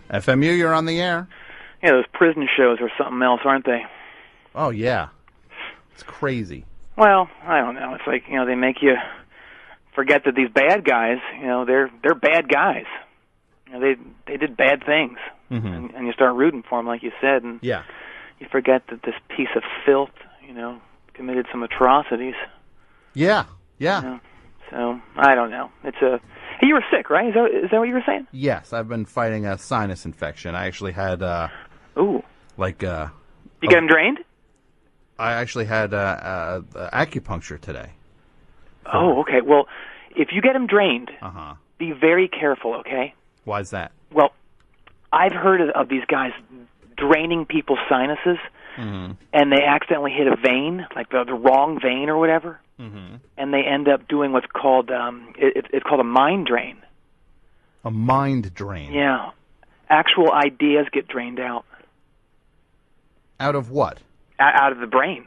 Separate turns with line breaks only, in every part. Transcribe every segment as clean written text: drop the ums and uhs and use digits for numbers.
FMU, you're on the air.
Yeah, those prison shows are something else, aren't they?
Oh, yeah. It's crazy.
Well, I don't know. It's like, they make you forget that these bad guys, they're bad guys. They did bad things.
Mm-hmm.
And you start rooting for them, like you said, and
yeah.
you forget that this piece of filth, committed some atrocities.
Yeah, yeah.
So, I don't know. Hey, you were sick, right? Is that what you were saying?
Yes, I've been fighting a sinus infection. I actually had,
Ooh.
Like,
you get them drained?
I actually had acupuncture today.
Oh, okay. Well, if you get them drained,
Uh-huh.
be very careful, okay?
Why is that?
Well, I've heard of these guys draining people's sinuses,
mm-hmm.
and they accidentally hit a vein, like the wrong vein or whatever,
mm-hmm.
and they end up doing what's called it's called a mind drain.
A mind drain?
Yeah. Actual ideas get drained out.
Out of what?
Out of the brain.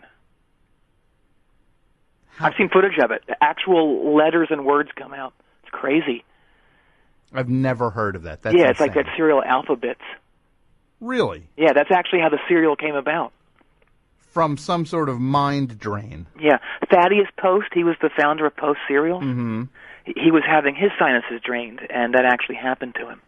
I've seen footage of it. Actual letters and words come out. It's crazy.
I've never heard of that. That's
it's
insane.
like that cereal alphabets.
Really?
Yeah, that's actually how the cereal came about.
From some sort of mind drain.
Yeah. Thaddeus Post, he was the founder of Post Cereal.
Mm-hmm.
He was having his sinuses drained, and that actually happened to him.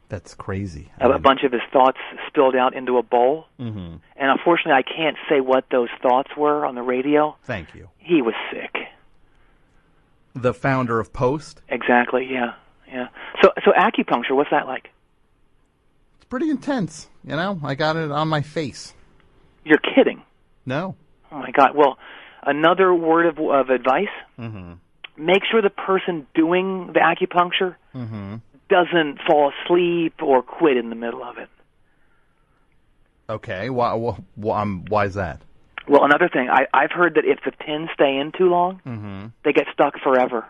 That's crazy.
A bunch of his thoughts spilled out into a bowl.
Mm-hmm.
And unfortunately, I can't say what those thoughts were on the radio.
Thank you.
He was sick.
The founder of Post?
Exactly, yeah. So acupuncture, what's that like?
It's pretty intense, I got it on my face.
You're kidding.
No.
Oh, my God. Well, another word of advice,
mm-hmm.
make sure the person doing the acupuncture
mm-hmm.
doesn't fall asleep or quit in the middle of it.
Okay. Why is that?
Well, another thing, I've heard that if the pins stay in too long,
mm-hmm.
they get stuck forever.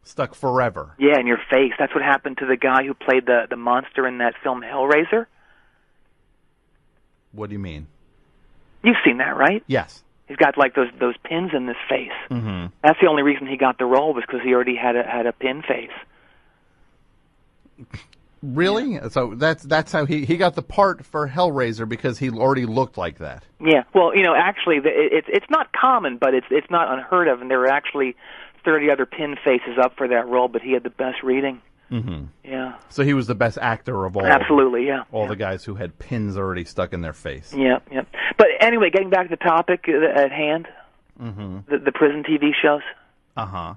Stuck forever?
Yeah, in your face. That's what happened to the guy who played the monster in that film Hellraiser.
What do you mean?
You've seen that, right?
Yes.
He's got like those pins in his face.
Mm-hmm.
That's the only reason he got the role, was because he already had a pin face.
Really? Yeah. So that's how he got the part for Hellraiser, because he already looked like that.
Yeah. Well, actually, it's not common, but it's not unheard of, and there were actually 30 other pin faces up for that role, but he had the best reading.
Mm-hmm.
Yeah.
So he was the best actor of all.
Absolutely, yeah.
All the guys who had pins already stuck in their face.
Yeah. But anyway, getting back to the topic at hand,
mm-hmm.
the prison TV shows.
Uh-huh.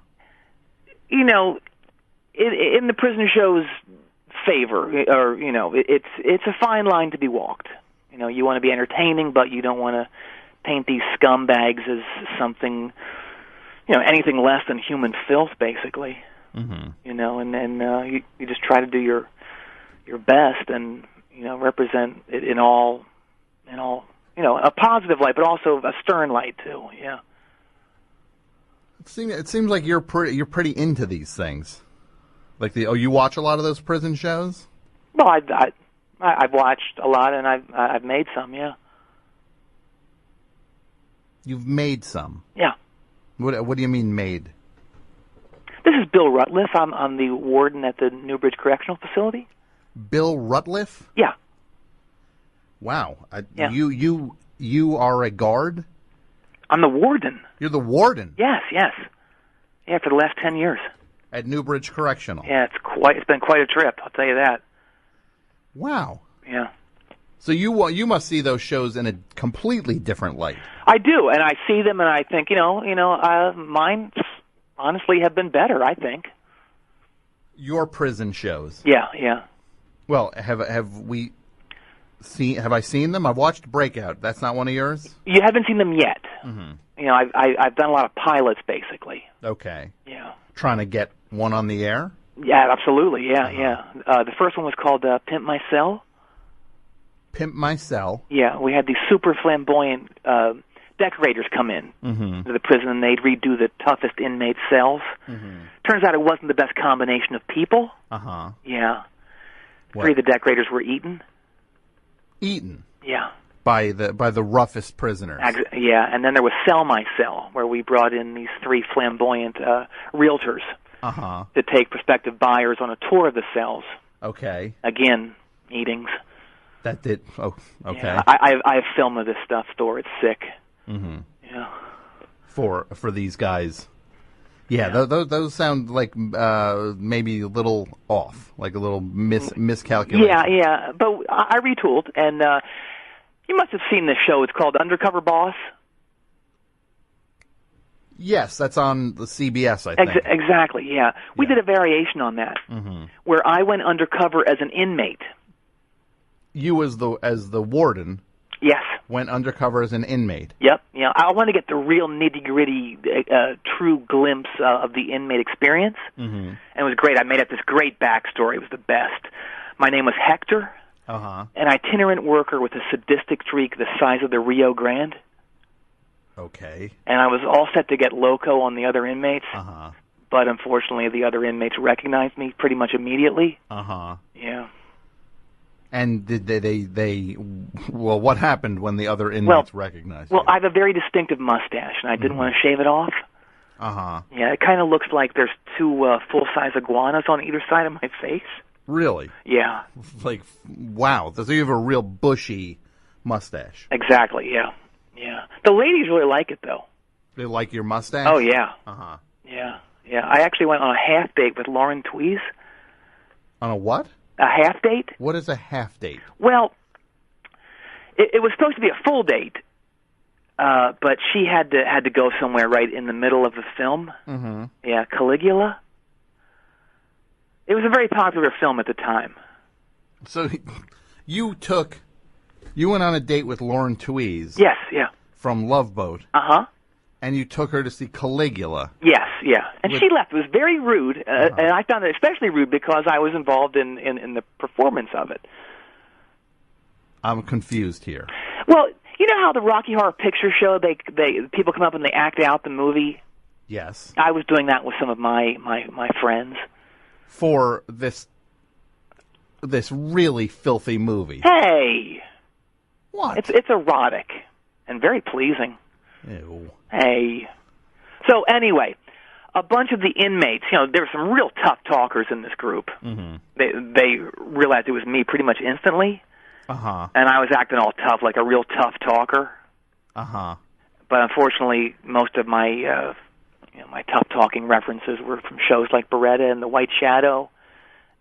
In the prison shows' favor, or it's a fine line to be walked. You want to be entertaining, but you don't want to paint these scumbags as something, anything less than human filth, basically.
Mm-hmm.
And you just try to do your best and represent it in all a positive light, but also a stern light too. Yeah.
It seems like you're pretty into these things. Like you watch a lot of those prison shows?
Well, I've watched a lot, and I've made some. Yeah.
You've made some?
Yeah.
What do you mean made?
This is Bill Rutledge. I'm the warden at the Newbridge Correctional Facility.
Bill Rutledge?
Yeah.
Wow.
Yeah.
You are a guard?
I'm the warden.
You're the warden?
Yes. Yeah, for the last 10 years.
At Newbridge Correctional?
Yeah, it's been quite a trip, I'll tell you that.
Wow.
Yeah.
So you must see those shows in a completely different light.
I do, and I see them, and I think, mine honestly have been better, I think.
Your prison shows?
Yeah.
Well, have I seen them? I've watched Breakout. That's not one of yours?
You haven't seen them yet.
Mm-hmm.
I've done a lot of pilots, basically.
Okay.
Yeah.
Trying to get one on the air?
Yeah, absolutely. Yeah,
Uh-huh.
yeah. The first one was called Pimp My Cell.
Pimp My Cell?
Yeah, we had these super flamboyant decorators come in
mm-hmm.
to the prison, and they'd redo the toughest inmate cells.
Mm-hmm.
Turns out it wasn't the best combination of people.
Uh-huh.
Yeah.
What?
3 of the decorators were eaten.
Eaten?
Yeah.
By the roughest prisoners?
Yeah, and then there was Sell My Cell, where we brought in these 3 flamboyant realtors
uh-huh.
to take prospective buyers on a tour of the cells.
Okay.
Again, meetings.
That did. Oh, okay.
Yeah, I have film of this stuff. Store. It's sick.
Mm-hmm.
Yeah.
For these guys. Yeah, those sound like maybe a little off, like a little miscalculation.
Yeah. But I retooled, and you must have seen this show. It's called Undercover Boss.
Yes, that's on the CBS, I think.
Exactly, yeah. We did a variation on that, where I went undercover as an inmate.
You as the warden.
Yes.
Went undercover as an inmate.
Yep. Yeah. I want to get the real nitty-gritty, true glimpse of the inmate experience. Mm-hmm. And it was great. I made up this great backstory. It was the best. My name was Hector, an itinerant worker with a sadistic streak the size of the Rio Grande.
Okay.
And I was all set to get loco on the other inmates. But unfortunately, the other inmates recognized me pretty much immediately. Yeah.
And did they well, what happened when the other inmates recognized you?
Well, I have a very distinctive mustache, and I didn't want to shave it off. Yeah, it kind of looks like there's two full-size iguanas on either side of my face.
Really?
Yeah.
Like, wow. So you have a real bushy mustache.
Exactly, yeah. Yeah. The ladies really like it, though.
They like your mustache?
Oh, yeah. Yeah. I actually went on a half date with Lauren Tweez.
On a what?
A half date?
What is a half date?
Well, it was supposed to be a full date, but she had to go somewhere right in the middle of the film. Mm-hmm. Yeah, Caligula. It was a very popular film at the time.
So you went on a date with Lauren Tweez.
Yes, yeah.
From Love Boat. And you took her to see Caligula.
Yes, yeah. And she left. It was very rude, and I found it especially rude because I was involved in the performance of it.
I'm confused here.
Well, you know how the Rocky Horror Picture Show, they people come up and they act out the movie?
Yes.
I was doing that with some of my friends.
For this really filthy movie.
Hey!
What?
It's erotic and very pleasing.
Ew.
Hey. So anyway, a bunch of the inmates, there were some real tough talkers in this group. Mm-hmm. They realized it was me pretty much instantly. And I was acting all tough, like a real tough talker. But unfortunately, most of my my tough talking references were from shows like Beretta and The White Shadow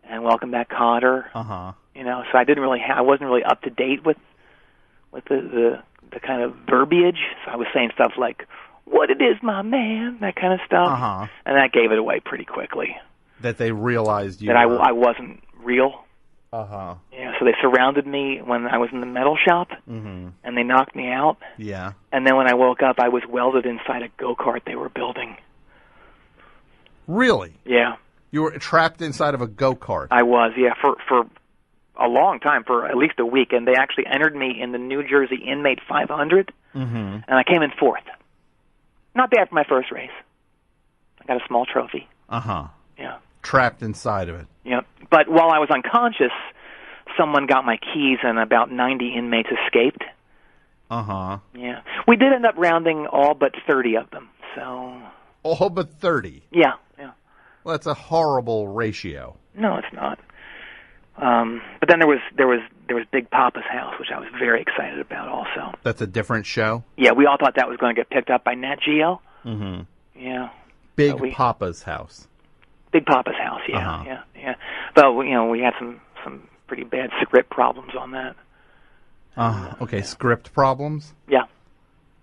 and Welcome Back, Kotter. So I wasn't really up to date with the kind of verbiage. So I was saying stuff like, "What it is, my man," that kind of stuff. And that gave it away pretty quickly.
That they realized you
that I wasn't real. Yeah, so they surrounded me when I was in the metal shop, and they knocked me out.
Yeah. And
then when I woke up, I was welded inside a go-kart they were building.
Really?
Yeah.
You were trapped inside of a go-kart?
I was, yeah, for a long time, for at least a week, and they actually entered me in the New Jersey Inmate 500, and I came in fourth. Not bad for my first race. I got a small trophy. Yeah.
Trapped inside of it.
Yeah. But while I was unconscious, someone got my keys, and about 90 inmates escaped. Yeah. We did end up rounding all but 30 of them, so...
All but 30?
Yeah.
Well, that's a horrible ratio.
No, it's not. But then there was Big Papa's House, which I was very excited about also.
That's a different show?
Yeah, we all thought that was going to get picked up by Nat Geo. Yeah.
Big Papa's House.
Big Papa's House, yeah. But we had some pretty bad script problems on that.
Okay, script problems?
Yeah.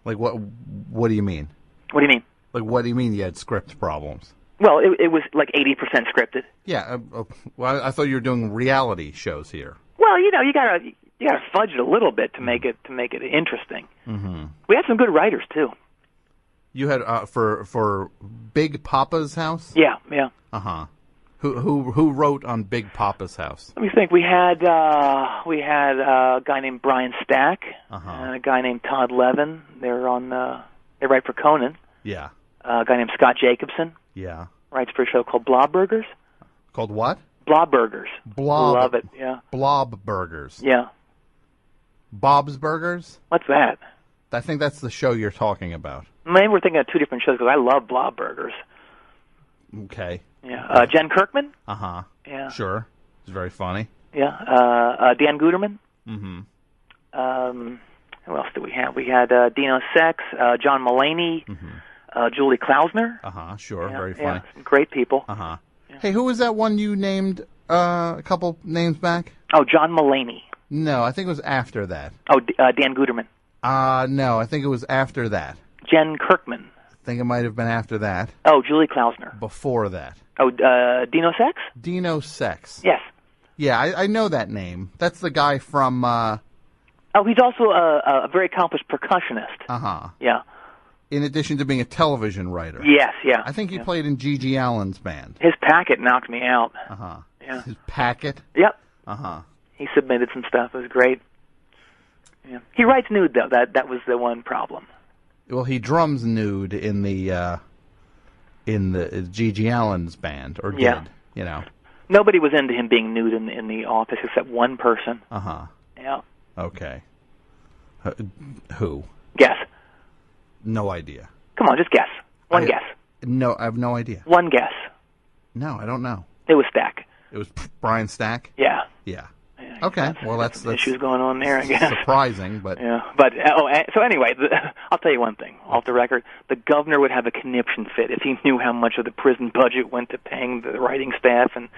Like what do you mean?
What do you mean?
Like what do you mean you had script problems?
Well, it was like 80% scripted.
Yeah. Well, I thought you were doing reality shows here.
Well, you gotta fudge it a little bit to make it interesting. We had some good writers too.
You had for Big Papa's House?
Yeah.
Who wrote on Big Papa's House?
Let me think. We had a guy named Brian Stack and a guy named Todd Levin. They write for Conan.
Yeah.
A guy named Scott Jacobson.
Yeah.
Writes for a show called Blob Burgers.
Called what?
Blob Burgers.
Love
it. Yeah.
Blob Burgers.
Yeah.
Bob's Burgers?
What's that?
I think that's the show you're talking about.
Maybe we're thinking of two different shows because I love Blob Burgers.
Okay.
Yeah. Jen Kirkman?
Yeah.
Yeah.
Sure. It's very funny.
Yeah. Dan Guterman.
Mm-hmm.
Who else did we have? We had Dino Sex, John Mulaney, Julie Klausner.
Sure.
Yeah,
Very funny.
Yeah, great people.
Yeah. Hey, who was that one you named a couple names back?
Oh, John Mulaney.
No, I think it was after that.
Oh, Dan Guterman.
No, I think it was after that.
Jen Kirkman.
I think it might have been after that.
Oh, Julie Klausner.
Before that.
Oh, Dino Sex?
Dino Sex.
Yes.
Yeah, I know that name. That's the guy from...
Oh, he's also a very accomplished percussionist. Yeah.
In addition to being a television writer.
Yes, yeah.
I think he played in G.G. Allen's band.
His packet knocked me out. Yeah.
His packet?
Yep.
Uh-huh.
He submitted some stuff. It was great. Yeah. He writes nude, though. That was the one problem.
Well, he drums nude in the G.G. Allen's band, or did, you know.
Nobody was into him being nude in the office except one person. Yeah.
Okay. Who?
Guess.
No idea.
Come on, just guess. One guess.
No, I have no idea.
One guess.
No, I don't know.
It was Stack.
It was Brian Stack?
Yeah.
Yeah. Okay, well that's
issues going on there, I guess.
Surprising, but
yeah. But so anyway, I'll tell you one thing off the record: the governor would have a conniption fit if he knew how much of the prison budget went to paying the writing staff and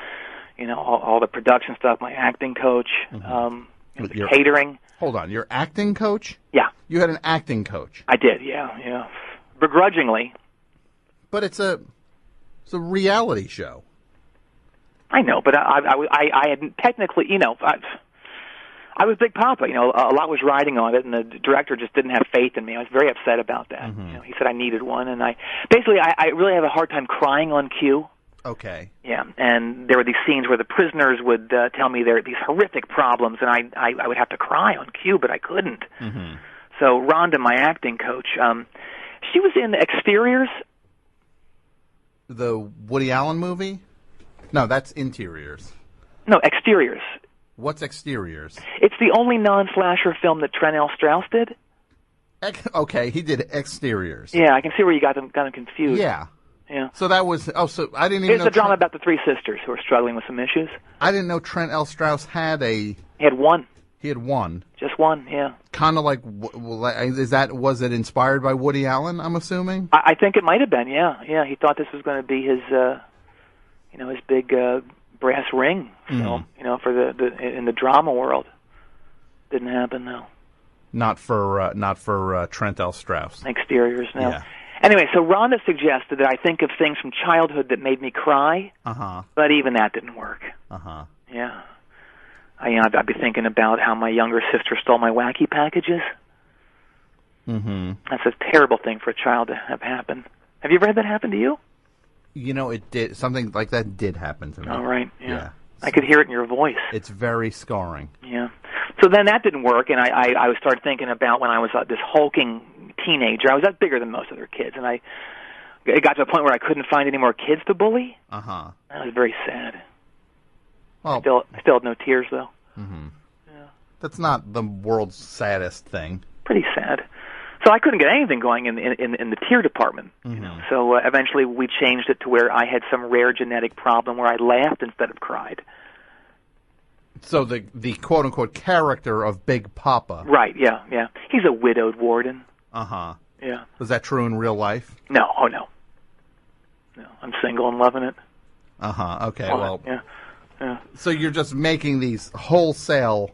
all the production stuff. My acting coach, the catering.
Hold on, your acting coach?
Yeah,
you had an acting coach.
I did. Yeah, begrudgingly.
But it's a reality show.
I know, but I had technically, I was Big Papa. A lot was riding on it, and the director just didn't have faith in me. I was very upset about that. He said I needed one, and I really have a hard time crying on cue.
Okay.
Yeah, and there were these scenes where the prisoners would tell me there are these horrific problems, and I would have to cry on cue, but I couldn't. So Rhonda, my acting coach, she was in Exteriors.
The Woody Allen movie? No, that's Interiors.
No, Exteriors.
What's Exteriors?
It's the only non-slasher film that Trent L. Strauss did.
Okay, he did Exteriors.
Yeah, I can see where you got them confused.
Yeah.
Yeah.
So that was... Oh, so I didn't even know...
It's a drama about the three sisters who are struggling with some issues.
I didn't know Trent L. Strauss had a...
He had one.
He had one.
Just one, yeah.
Kind of like... Was it inspired by Woody Allen, I'm assuming?
I think it might have been, yeah. Yeah, he thought this was going to be his... his big brass ring, for in the drama world. Didn't happen, though.
Not for Trent L. Strauss.
Exteriors, no.
Yeah.
Anyway, so Rhonda suggested that I think of things from childhood that made me cry, but even that didn't work. Yeah. I'd be thinking about how my younger sister stole my wacky packages. That's a terrible thing for a child to have happen. Have you ever had that happen to you?
It did. Something like that did happen to me.
All right, yeah. I could hear it in your voice.
It's very scarring.
Yeah. So then that didn't work, and I started thinking about when I was this hulking teenager. I was bigger than most other kids, and it got to a point where I couldn't find any more kids to bully. That was very sad. Well, I still had no tears, though. Yeah.
That's not the world's saddest thing.
Pretty sad. So I couldn't get anything going in the tear department. So eventually we changed it to where I had some rare genetic problem where I laughed instead of cried.
So the quote unquote character of Big Papa.
Right. Yeah. He's a widowed warden. Yeah.
Was that true in real life?
No. Oh no. No. I'm single and loving it.
Okay. Well.
Yeah.
So you're just making these wholesale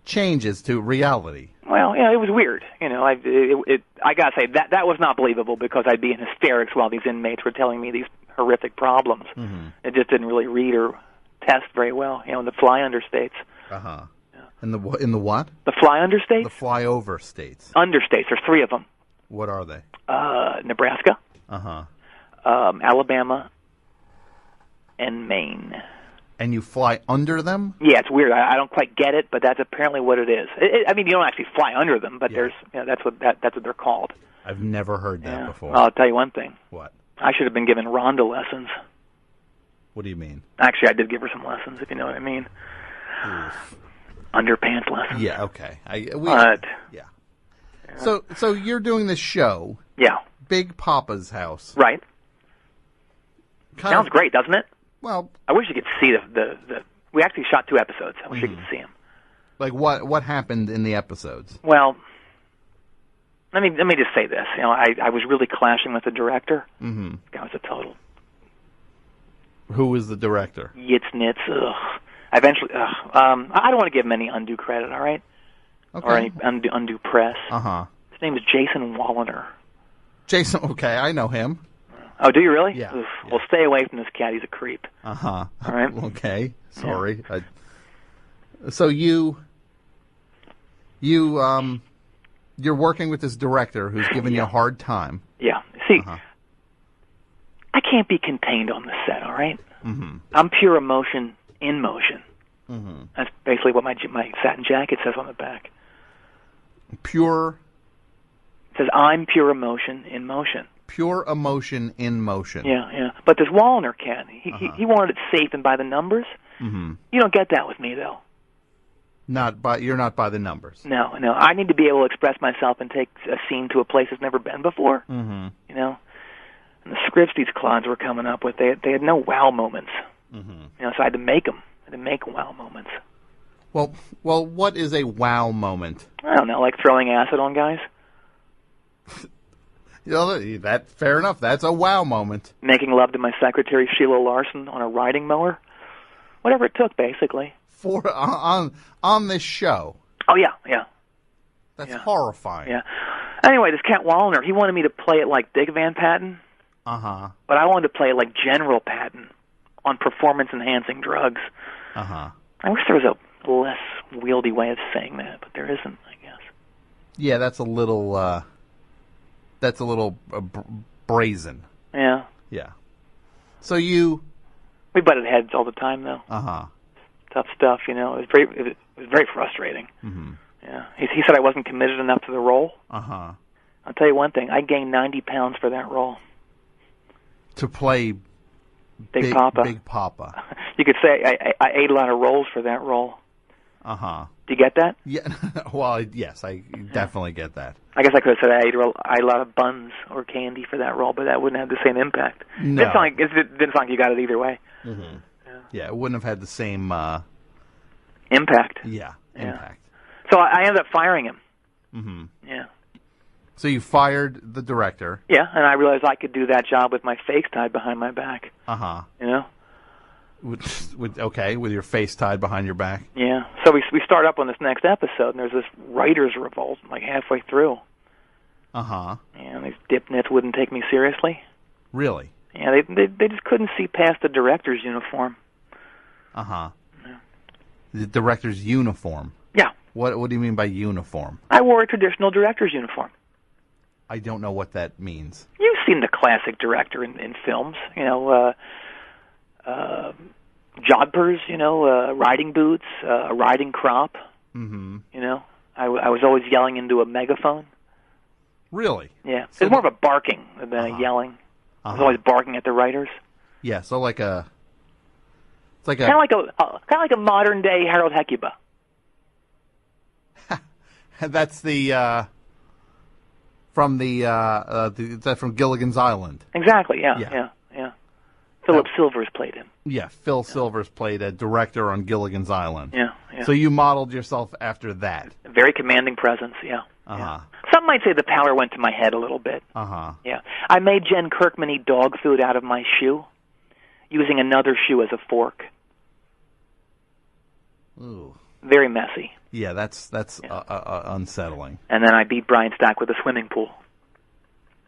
changes to reality.
Well, it was weird. I gotta say that was not believable because I'd be in hysterics while these inmates were telling me these horrific problems. It just didn't really read or test very well. In the fly understates.
Yeah. In the what?
The fly understates.
The flyover states.
Understates. There's 3 of them.
What are they?
Nebraska. Alabama. And Maine.
And you fly under them?
Yeah, it's weird. I don't quite get it, but that's apparently what it is. You don't actually fly under them, but there's that's what they're called.
I've never heard that before.
Well, I'll tell you one thing.
What?
I should have been given Rhonda lessons.
What do you mean?
Actually, I did give her some lessons, if you know what I mean. Underpants lessons.
Yeah. Okay.
Yeah.
So you're doing this show.
Yeah.
Big Papa's House.
Right. Sounds great, doesn't it?
Well,
I wish you could see we actually shot 2 episodes. I wish you could see them.
Like what happened in the episodes?
Well, let me just say this. You know, I was really clashing with the director. Mm-hmm. This guy was a total.
Who was the director?
Yitznitz. Ugh. Eventually, I don't want to give him any undue credit. All right.
Okay.
Or any undue press.
Uh-huh.
His name is Jason Walliner.
Jason, okay, I know him.
Oh, do you really?
Yeah.
Yeah. Well, stay away from this cat. He's a creep.
Uh-huh.
All right.
Okay, sorry. Yeah. So you're working with this director who's giving you a hard time.
Yeah. See, I can't be contained on the set, all right?
Mm-hmm.
I'm pure emotion in motion.
Mm-hmm.
That's basically what my satin jacket says on the back.
Pure?
It says, I'm pure emotion in motion.
Pure emotion in motion.
Yeah. But this Wallner cat, he wanted it safe and by the numbers.
Mm-hmm.
You don't get that with me, though.
You're not by the numbers.
No. I need to be able to express myself and take a scene to a place it's never been before.
Mm-hmm.
You know? And the scripts these clowns were coming up with, they had no wow moments.
Mm-hmm.
You know, so I had to make them. I had to make wow moments.
Well, what is a wow moment?
I don't know, like throwing acid on guys.
You know, fair enough. That's a wow moment.
Making love to my secretary Sheila Larson on a riding mower. Whatever it took, basically.
On this show.
Oh yeah.
That's horrifying.
Yeah. Anyway, this cat Wallner, he wanted me to play it like Dick Van Patten.
Uh-huh.
But I wanted to play it like General Patton on performance-enhancing drugs.
Uh-huh.
I wish there was a less wieldy way of saying that, but there isn't, I guess.
Yeah, that's a little brazen.
Yeah.
Yeah. So we
butted heads all the time, though.
Uh-huh.
Tough stuff, you know. It was very frustrating.
Mm-hmm.
Yeah. He said I wasn't committed enough to the role.
Uh-huh.
I'll tell you one thing. I gained 90 pounds for that role.
To play
Big Papa.
Big Papa.
You could say I ate a lot of rolls for that role.
Uh-huh.
Do you get that?
Yeah. Well, yes, I definitely get that.
I guess I could have said I ate a lot of buns or candy for that role, but that wouldn't have the same impact.
No.
It didn't sound like you got it either way.
Mm-hmm. Yeah, it wouldn't have had the same...
impact.
Yeah, impact.
So I ended up firing him.
Mm-hmm.
Yeah.
So you fired the director.
Yeah, and I realized I could do that job with my face tied behind my back.
Uh-huh.
You know?
With your face tied behind your back.
Yeah. So we start up on this next episode, and there's this writer's revolt, like halfway through.
Uh-huh.
And these dipnits wouldn't take me seriously.
Really?
Yeah, they just couldn't see past the director's uniform.
Uh-huh. Yeah. The director's uniform?
Yeah.
What do you mean by uniform?
I wore a traditional director's uniform.
I don't know what that means.
You've seen the classic director in films, you know, jodhpurs, you know, riding boots, a riding crop.
Mm-hmm.
You know, I was always yelling into a megaphone.
Really?
Yeah. So it's more of a barking than a yelling. I was always barking at the writers.
Yeah, so it's like a
kind of like a modern day Harold Hecuba.
That's from from Gilligan's Island.
Exactly. Yeah. Philip Silvers played him.
Yeah, Phil Silvers played a director on Gilligan's Island.
Yeah.
So you modeled yourself after that.
A very commanding presence. Yeah.
Uh-huh.
Some might say the power went to my head a little bit.
Uh-huh.
Yeah. I made Jen Kirkman eat dog food out of my shoe, using another shoe as a fork.
Ooh.
Very messy.
Yeah, that's unsettling.
And then I beat Brian Stack with a swimming pool.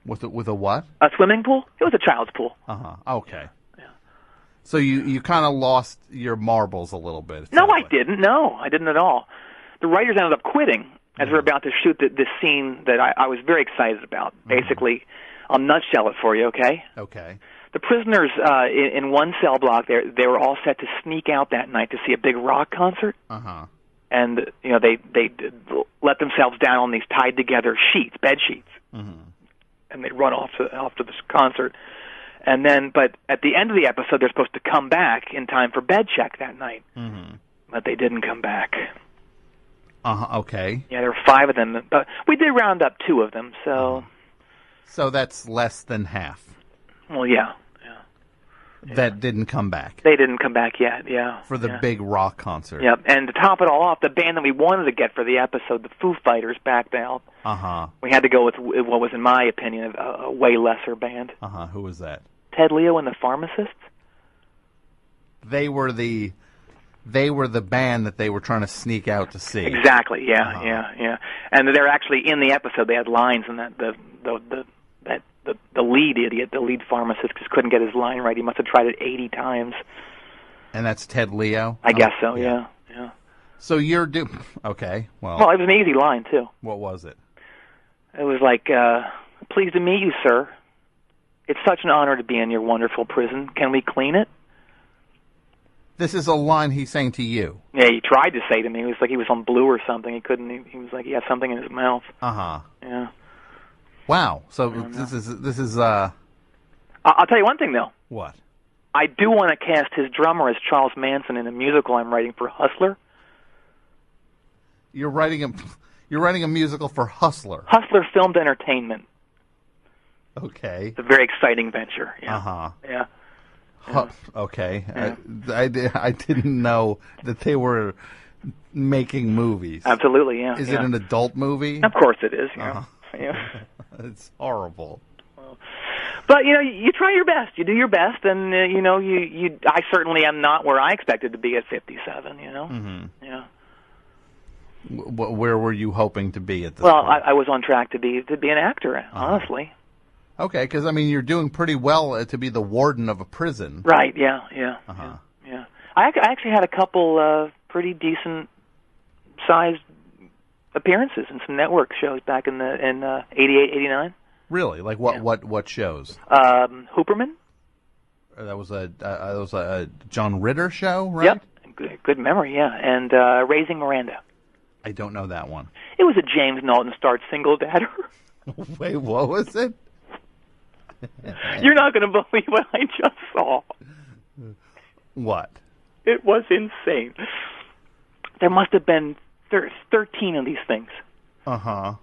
With a what?
A swimming pool? It was a child's pool.
Uh-huh. Okay.
Yeah.
So you kind of lost your marbles a little bit.
No, I didn't. No, I didn't at all. The writers ended up quitting as we were about to shoot this scene that I was very excited about. Basically, I'll nutshell it for you, okay?
Okay.
The prisoners in one cell block, they were all set to sneak out that night to see a big rock concert.
Uh-huh.
And, you know, they let themselves down on these tied together sheets, bed sheets.
Mm-hmm.
And they'd run off to this concert. And then, but at the end of the episode, they're supposed to come back in time for bed check that night.
Mm-hmm.
But they didn't come back.
Uh-huh, okay.
Yeah, there were 5 of them. But we did round up 2 of them, so...
So that's less than half.
Well, yeah.
That didn't come back.
They didn't come back yet, yeah.
For the big rock concert.
Yep, and to top it all off, the band that we wanted to get for the episode, the Foo Fighters, backed out.
Uh-huh.
We had to go with what was, in my opinion, a way lesser band.
Uh-huh. Who was that?
Ted Leo and the Pharmacists.
They were the band that they were trying to sneak out to see.
Exactly, yeah, yeah. And they're actually in the episode. They had lines, and the lead idiot, the lead pharmacist, just couldn't get his line right. He must have tried it 80 times.
And that's Ted Leo?
I guess so, yeah.
So you're okay, well,
it was an easy line, too.
What was it?
It was like, pleased to meet you, sir. It's such an honor to be in your wonderful prison. Can we clean it?
This is a line he's saying to you.
Yeah, he tried to say to me. It was like he was on blue or something. He couldn't. He was like he had something in his mouth.
Uh-huh.
Yeah.
Wow. So this is.
I'll tell you one thing though.
What?
I do want to cast his drummer as Charles Manson in a musical I'm writing for Hustler.
You're writing a musical for Hustler.
Hustler Filmed Entertainment.
Okay.
It's a very exciting venture. Yeah.
Uh-huh.
Yeah.
Okay.
Yeah.
I didn't know that they were making movies.
Absolutely, yeah.
Is it an adult movie?
Of course it is.
Uh-huh.
Yeah.
It's horrible.
But you try your best. You do your best, and I certainly am not where I expected to be at 57.
Mm-hmm.
Yeah.
Where were you hoping to be at this
point?
point?
I was on track to be an actor, honestly.
Okay, because you're doing pretty well to be the warden of a prison.
Right. Yeah.
Uh-huh.
Yeah. I actually had a couple pretty decent sized appearances in some network shows back in 88, 89.
Really? Like what shows?
Hooperman.
That was a John Ritter show, right?
Yep. Good memory. Yeah, and Raising Miranda.
I don't know that one.
It was a James Naughton starred single dadder.
Wait, what was it?
You're not going to believe what I just saw.
What?
It was insane. There must have been 13 of these things.
Uh-huh.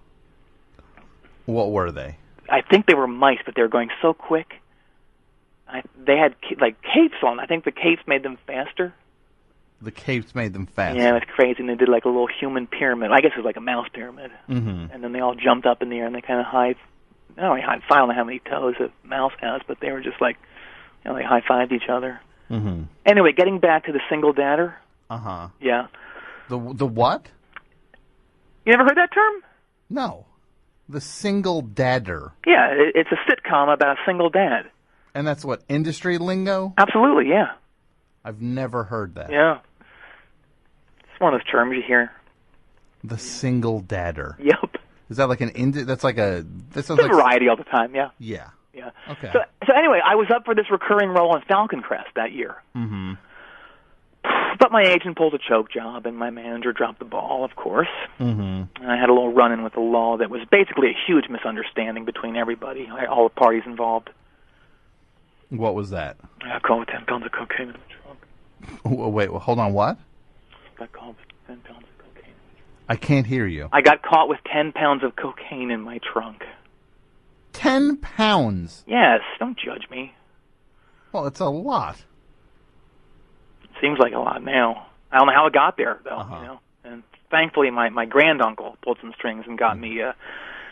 What were they?
I think they were mice, but they were going so quick. They had capes on. I think the capes made them faster.
The capes made them faster.
Yeah, it's crazy. And they did like a little human pyramid. I guess it was like a mouse pyramid.
Mm-hmm.
And then they all jumped up in the air and they kind of I don't know how many toes a mouse has, but they were just like, they high-fived each other.
Mm-hmm.
Anyway, getting back to the single dadder.
Uh-huh.
Yeah.
The what?
You ever heard that term?
No. The single dadder.
Yeah, it's a sitcom about a single dad.
And that's what, industry lingo?
Absolutely, yeah.
I've never heard that.
Yeah. It's one of those terms you hear.
The single dadder.
Yep.
Is that like that's like a... That sounds
it's a variety all the time, yeah.
Yeah.
Yeah.
Okay.
So anyway, I was up for this recurring role on Falcon Crest that year.
Mm-hmm.
But my agent pulled a choke job, and my manager dropped the ball, of course.
Mm-hmm.
And I had a little run-in with the law that was basically a huge misunderstanding between everybody, all the parties involved.
What was that?
I got caught with 10 pounds of cocaine in the trunk.
Wait, hold on, what?
Got caught with 10 pounds of cocaine.
I can't hear you.
I got caught with 10 pounds of cocaine in my trunk.
10 pounds?
Yes, don't judge me.
Well, it's a lot.
Seems like a lot now. I don't know how it got there, though.
Uh-huh.
And thankfully, my granduncle pulled some strings and got me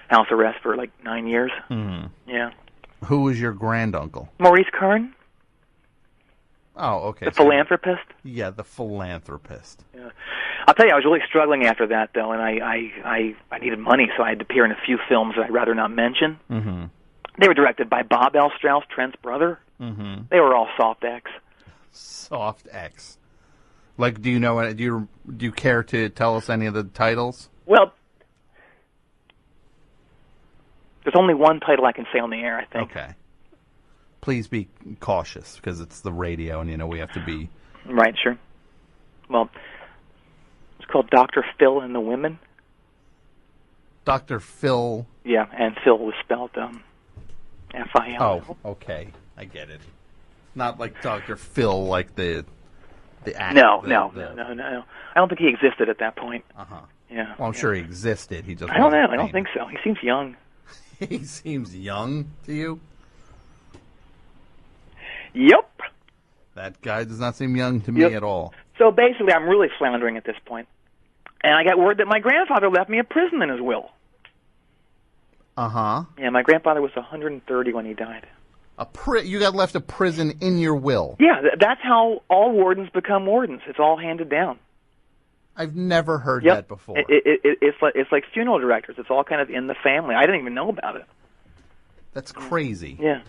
house arrest for like 9 years.
Mm-hmm.
Yeah.
Who was your granduncle?
Maurice Kern.
Oh, okay.
The philanthropist.
Yeah, the philanthropist.
Yeah. I'll tell you, I was really struggling after that, though, and I needed money, so I had to appear in a few films that I'd rather not mention.
Mm-hmm.
They were directed by Bob L. Strauss, Trent's brother.
Mm-hmm.
They were all soft X.
Soft X. Like, do you care to tell us any of the titles?
Well, there's only one title I can say on the air, I think.
Okay. Please be cautious, because it's the radio, and we have to be...
Right, sure. Well, it's called Dr. Phil and the Women.
Dr. Phil...
Yeah, and Phil was spelled F-I-L.
Oh, okay. I get it. Not like Dr. Phil, like the actor.
No. I don't think he existed at that point.
Uh-huh.
Yeah.
Well, I'm sure he existed. He just
I don't know.
wasn't
I don't think so. He seems young.
He seems young to you?
Yep.
That guy does not seem young to me at all.
So basically, I'm really floundering at this point. And I got word that my grandfather left me a prison in his will.
Uh-huh.
Yeah, my grandfather was 130 when he died.
You got left a prison in your will?
Yeah, that's how all wardens become wardens. It's all handed down.
I've never heard that before.
It's like funeral directors. It's all kind of in the family. I didn't even know about it.
That's crazy.
Yeah.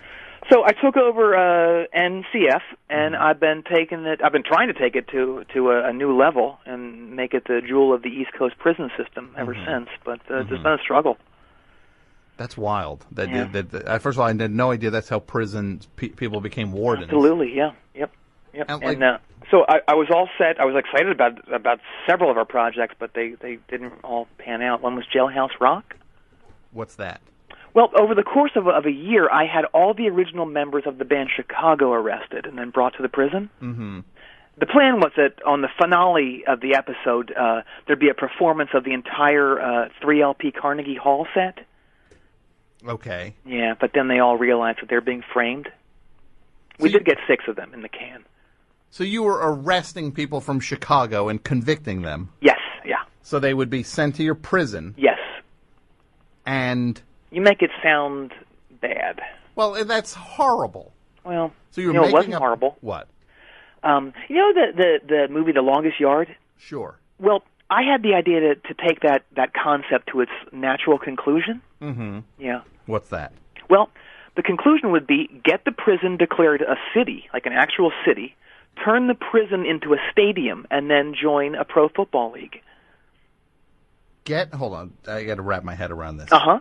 So I took over NCF, and I've been trying to take it to a new level and make it the jewel of the East Coast prison system ever since. But it's just been a struggle.
That's wild. First of all, I had no idea that's how prison people became wardens.
Absolutely, yeah. Yep. So I was all set. I was excited about several of our projects, but they didn't all pan out. One was Jailhouse Rock.
What's that?
Well, over the course of a year, I had all the original members of the band Chicago arrested and then brought to the prison. Mm-hmm. The plan was that on the finale of the episode, there'd be a performance of the entire 3LP Carnegie Hall set.
Okay.
Yeah, but then they all realized that they're being framed. We did get 6 of them in the can.
So you were arresting people from Chicago and convicting them?
Yes, yeah.
So they would be sent to your prison?
Yes.
And...
You make it sound bad.
Well, that's horrible.
Well,
so you were
it wasn't horrible.
What?
You know the movie The Longest Yard?
Sure.
Well, I had the idea to take that concept to its natural conclusion.
Mm-hmm.
Yeah.
What's that?
Well, the conclusion would be get the prison declared a city, like an actual city, turn the prison into a stadium, and then join a pro football league.
Hold on, I got to wrap my head around this.
Uh-huh.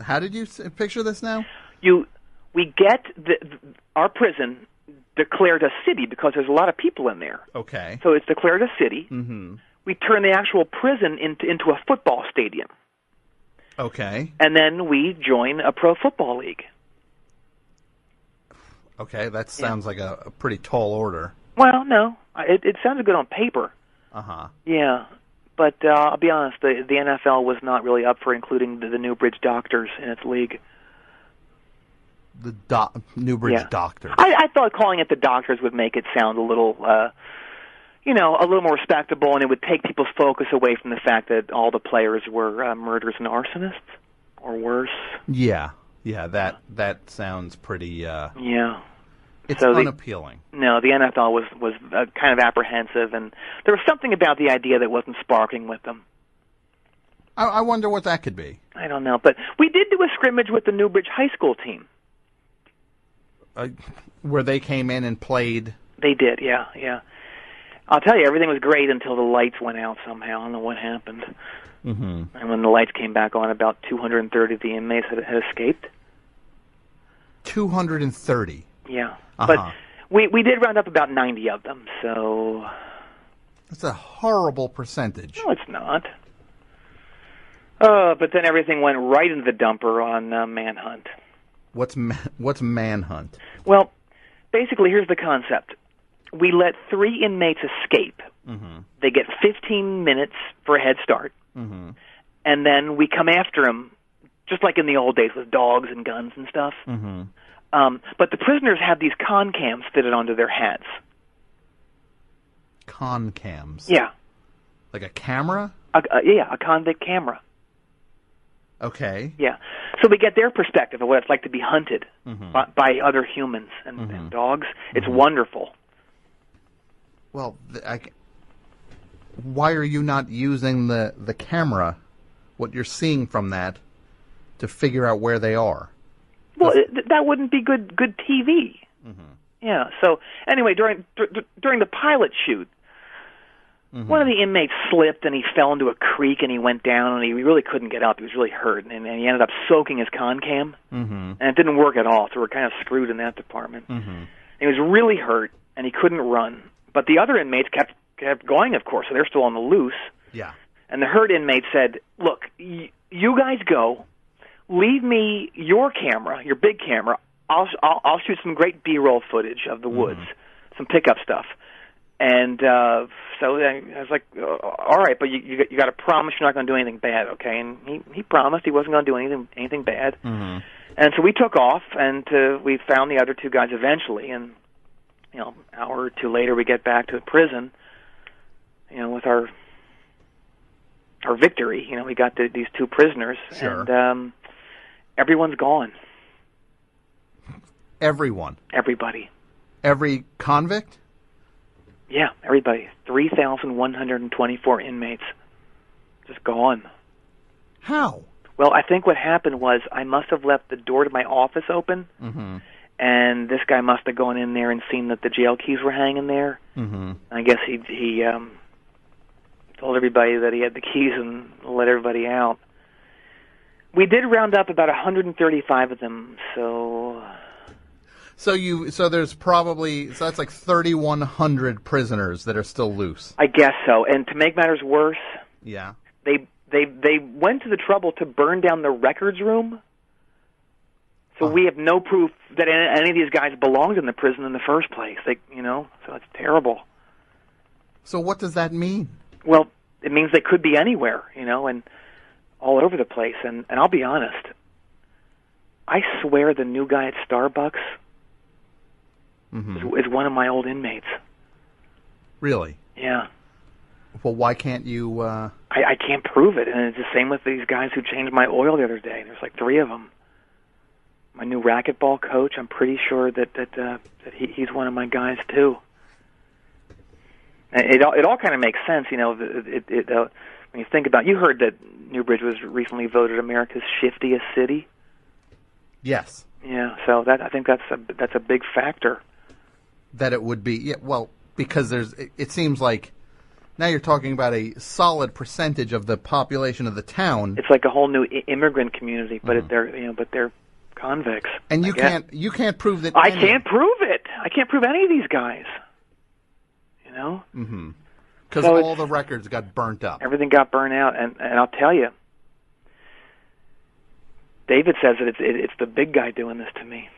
How did you picture this now?
We get our prison declared a city because there's a lot of people in there.
Okay.
So it's declared a city.
Mm-hmm.
We turn the actual prison into a football stadium.
Okay.
And then we join a pro football league.
Okay, that sounds like a pretty tall order.
Well, no. It sounded good on paper.
Uh-huh.
Yeah. But I'll be honest, the NFL was not really up for including the Newbridge Doctors in its league.
The Newbridge Doctors.
I thought calling it the Doctors would make it sound a little, a little more respectable, and it would take people's focus away from the fact that all the players were murderers and arsonists, or worse.
Yeah, that sounds pretty.
Yeah.
It's unappealing.
The NFL was kind of apprehensive, and there was something about the idea that wasn't sparking with them.
I wonder what that could be.
I don't know, but we did do a scrimmage with the Newbridge High School team.
Where they came in and played? They
did, yeah. I'll tell you, everything was great until the lights went out somehow. I don't know what happened. Mm-hmm. And when the lights came back on, about 230 of the inmates had escaped.
230?
Yeah. But we did round up about 90 of them, so...
That's a horrible percentage.
No, it's not. But then everything went right into the dumper on Manhunt.
What's Manhunt?
Well, basically, here's the concept. We let 3 inmates escape. Mm-hmm. They get 15 minutes for a head start. Mm-hmm. And then we come after them, just like in the old days with dogs and guns and stuff. Mm-hmm. But the prisoners have these con cams fitted onto their hats.
Con cams?
Yeah.
Like a camera?
Yeah, a convict camera.
Okay.
Yeah. So we get their perspective of what it's like to be hunted by other humans and dogs. It's wonderful.
Well, why are you not using the camera, what you're seeing from that, to figure out where they are?
Well, that wouldn't be good TV. Mm-hmm. Yeah. So anyway, during the pilot shoot, one of the inmates slipped and he fell into a creek and he went down and he really couldn't get up. He was really hurt and he ended up soaking his con cam, and it didn't work at all. So we're kind of screwed in that department. Mm-hmm. He was really hurt and he couldn't run, but the other inmates kept going, of course. So they're still on the loose.
Yeah.
And the hurt inmate said, "Look, you guys go. Leave me your camera, your big camera. I'll shoot some great B-roll footage of the woods, some pickup stuff." And so I was like, "All right, but you got to promise you're not going to do anything bad, okay?" And he promised he wasn't going to do anything bad. Mm-hmm. And so we took off, and we found the other 2 guys eventually. And hour or two later, we get back to the prison, with our victory. We got these two prisoners,
Sure.
and everyone's gone.
Everyone?
Everybody.
Every convict?
Yeah, everybody. 3,124 inmates. Just gone.
How?
Well, I think what happened was I must have left the door to my office open,
Mm-hmm.
and this guy must have gone in there and seen that the jail keys were hanging there.
Mm-hmm.
I guess he told everybody that he had the keys and let everybody out. We did round up about 135 of them, so
there's probably that's like 3,100 prisoners that are still loose.
I guess so. And to make matters worse,
Yeah.
they went to the trouble to burn down the records room. So we have no proof that any of these guys belonged in the prison in the first place. So it's terrible.
So what does that mean?
Well, it means they could be anywhere, and all over the place. And I'll be honest, I swear the new guy at Starbucks
Mm-hmm.
is one of my old inmates.
Really?
Yeah.
Well, why can't you...
I can't prove it, and it's the same with these guys who changed my oil the other day. There's like 3 of them. My new racquetball coach, I'm pretty sure that he's one of my guys too. And it all kind of makes sense, when you think about. You heard that Newbridge was recently voted America's shiftiest city.
Yes.
Yeah, so I think that's a big factor.
That it would be, because it seems like now you're talking about a solid percentage of the population of the town.
It's like a whole new immigrant community, but they're convicts.
And you can't prove that.
I can't prove it. I can't prove any of these guys.
Mm-hmm. Because
So
all the records got burnt up.
Everything got burnt out, and I'll tell you, David says that it's the big guy doing this to me.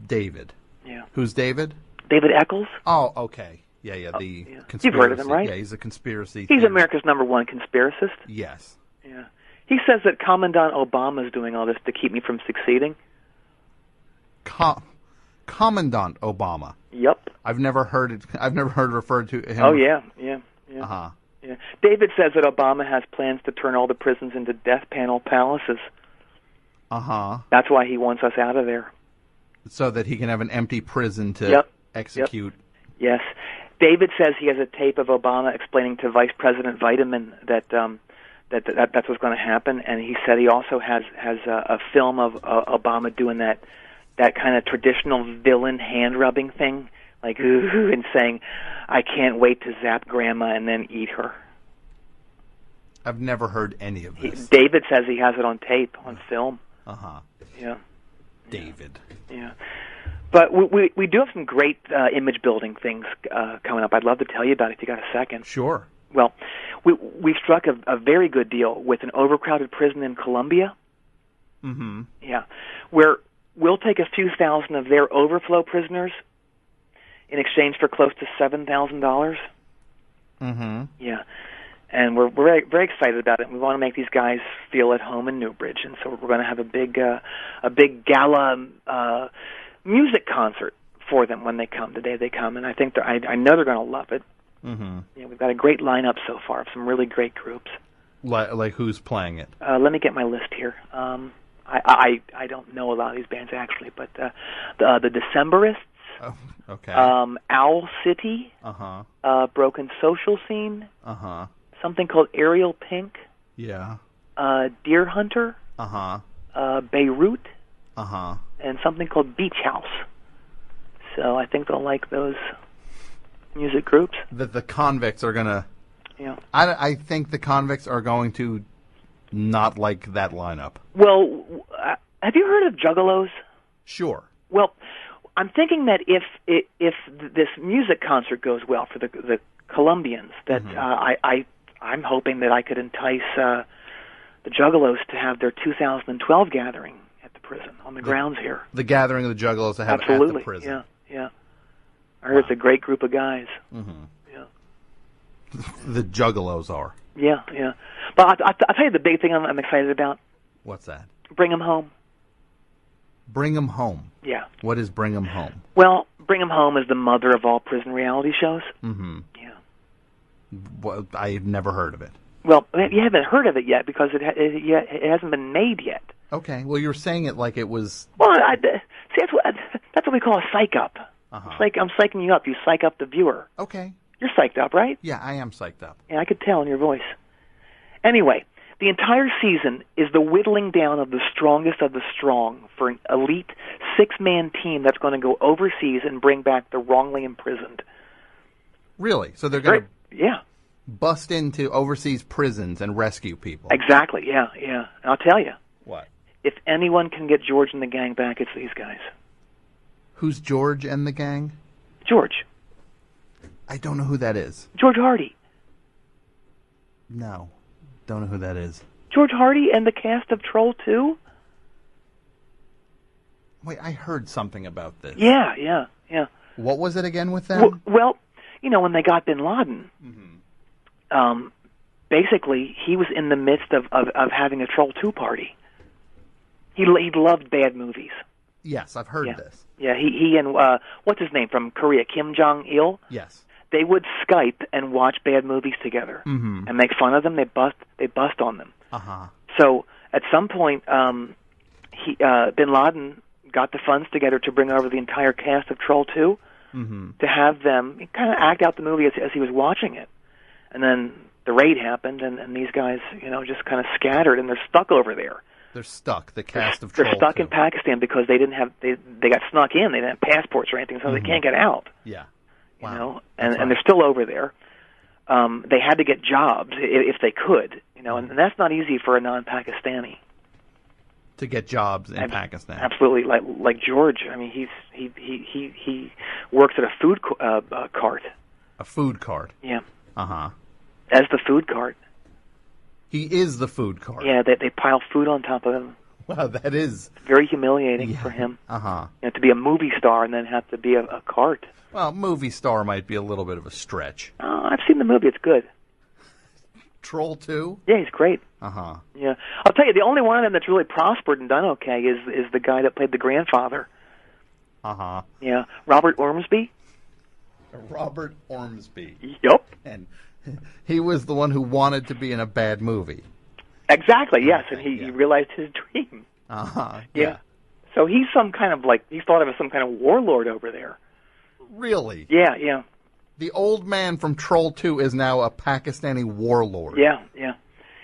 David.
Yeah.
Who's David?
David Eccles.
Oh, okay. Yeah.
Yeah.
Conspiracy.
You've heard of him, right?
Yeah, he's a conspiracy.
He's
theorist.
America's #1 conspiracist.
Yes.
Yeah. He says that Commandant Obama is doing all this to keep me from succeeding.
Commandant Obama.
Yep.
I've never heard it. I've never heard referred to him.
Oh yeah.
Uh-huh.
Yeah. David says that Obama has plans to turn all the prisons into death panel palaces.
Uh-huh.
That's why he wants us out of there.
So that he can have an empty prison to execute.
Yes. David says he has a tape of Obama explaining to Vice President Vitamin that that's what's going to happen, and he said he also has a film of Obama doing that kind of traditional villain hand-rubbing thing, like, ooh, and saying, I can't wait to zap Grandma and then eat her.
I've never heard any of this.
David says he has it on tape, on film.
Uh-huh.
Yeah.
David.
Yeah. But we do have some great image-building things coming up. I'd love to tell you about it if you got a second.
Sure.
Well, we've struck a very good deal with an overcrowded prison in Columbia.
Mm-hmm.
Yeah. Where we'll take a few thousand of their overflow prisoners in exchange for close to $7,000.
Mm-hmm.
Yeah. And we're very, very excited about it. We want to make these guys feel at home in Newbridge, and so we're going to have a big gala music concert for them when they come, the day they come. And I think I know they're going to love it.
Mm-hmm.
Yeah, we've got a great lineup so far of some really great groups.
Like who's playing it?
Let me get my list here. I don't know a lot of these bands actually, but the Decemberists.
Oh, okay.
Owl City.
Uh-huh.
Broken Social Scene.
Uh-huh.
Something called Ariel Pink.
Yeah.
Deer Hunter.
Uh-huh.
Beirut.
Uh-huh.
And something called Beach House. So I think they'll like those music groups.
That the convicts are going to...
Yeah.
I think the convicts are going to not like that lineup.
Well, have you heard of Juggalos?
Sure.
Well, I'm thinking that if this music concert goes well for the Colombians, that I'm hoping that I could entice the Juggalos to have their 2012 gathering at the prison on the grounds here.
The gathering of the Juggalos to have
Absolutely.
at the prison.
Yeah. I heard it's a great group of guys.
Mm-hmm.
Yeah.
The Juggalos are.
Yeah. But I'll tell you the big thing I'm excited about.
What's that?
Bring 'em home.
Bring 'em home.
Yeah.
What is Bring 'em home?
Well, Bring 'Em Home is the mother of all prison reality shows.
Mm-hmm.
Yeah.
Well, I've never heard of it.
Well, you haven't heard of it yet because it hasn't been made yet.
Okay. Well, you're saying it like it was...
Well, see, that's what we call a psych up.
Uh-huh.
It's like I'm psyching you up. You psych up the viewer.
Okay.
You're psyched up, right?
Yeah, I am psyched up.
Yeah, I could tell in your voice. Anyway, the entire season is the whittling down of the strongest of the strong for an elite six-man team that's going to go overseas and bring back the wrongly imprisoned.
Really? So they're going to
yeah.
bust into overseas prisons and rescue people?
Exactly, yeah. And I'll tell you.
What?
If anyone can get George and the gang back, it's these guys.
Who's George and the gang?
George.
I don't know who that is.
George Hardy.
No. Don't know who that is.
George Hardy and the cast of Troll 2?
Wait, I heard something about this.
Yeah.
What was it again with them?
Well, when they got Bin Laden, basically he was in the midst of having a Troll 2 party. He loved bad movies.
Yes, I've heard this.
Yeah, he and what's his name from Korea, Kim Jong-il?
Yes.
They would Skype and watch bad movies together and make fun of them. They bust on them.
Uh-huh.
So at some point, Bin Laden got the funds together to bring over the entire cast of Troll 2 to have them kind of act out the movie as he was watching it. And then the raid happened, and these guys, just kind of scattered, and they're stuck over there.
They're stuck. The cast of Troll 2.
They're stuck in Pakistan because they didn't have they got snuck in. They didn't have passports or anything, so they can't get out.
Yeah.
Wow. And they're still over there. They had to get jobs if they could, and that's not easy for a non-Pakistani
to get jobs in Pakistan.
Absolutely, like George. I mean, he works at a food cart.
A food cart.
Yeah.
Uh-huh.
As the food cart.
He is the food cart.
Yeah, they pile food on top of him.
Wow, that is
very humiliating for him.
Uh-huh.
To be a movie star and then have to be a cart.
Well, movie star might be a little bit of a stretch.
I've seen the movie. It's good.
Troll 2?
Yeah, he's great.
Uh-huh.
Yeah. I'll tell you, the only one of them that's really prospered and done okay is the guy that played the grandfather.
Uh-huh.
Yeah. Robert Ormsby.
Robert Ormsby.
Yep.
And he was the one who wanted to be in a bad movie.
Exactly, yes, and he realized his dream.
Uh-huh.
Yeah. So he's some kind of he's thought of as some kind of warlord over there.
Really?
Yeah.
The old man from Troll 2 is now a Pakistani warlord.
Yeah.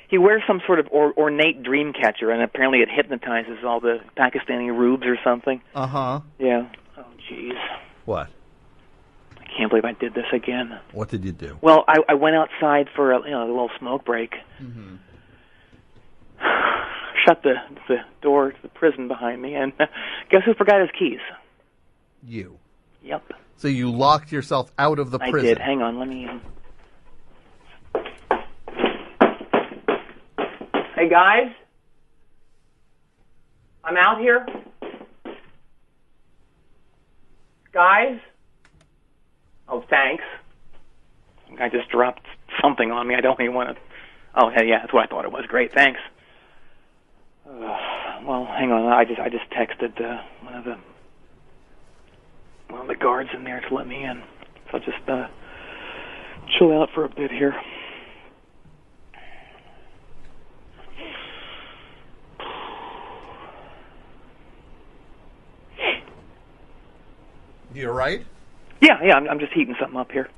He wears some sort of ornate dream catcher, and apparently it hypnotizes all the Pakistani rubes or something.
Uh-huh.
Yeah. Oh, jeez.
What?
I can't believe I did this again.
What did you do?
Well, I went outside for a little smoke break. Mm-hmm. Shut the door to the prison behind me, and guess who forgot his keys?
You.
Yep.
So you locked yourself out of the prison.
I did. Hang on, let me... Hey, guys? I'm out here. Guys? Oh, thanks. I just dropped something on me. I don't even want to... Oh, yeah, that's what I thought it was. Great, thanks. Well, hang on. I just texted one of the guards in there to let me in. So I'll just chill out for a bit here.
You all right?
Yeah. I'm just heating something up here.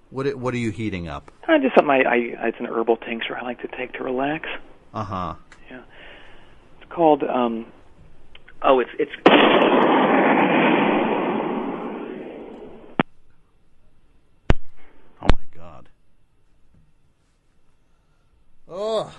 What are you heating up?
Just something it's an herbal tincture I like to take to relax.
Uh-huh.
Yeah. It's called, it's...
Oh, my God. Oh.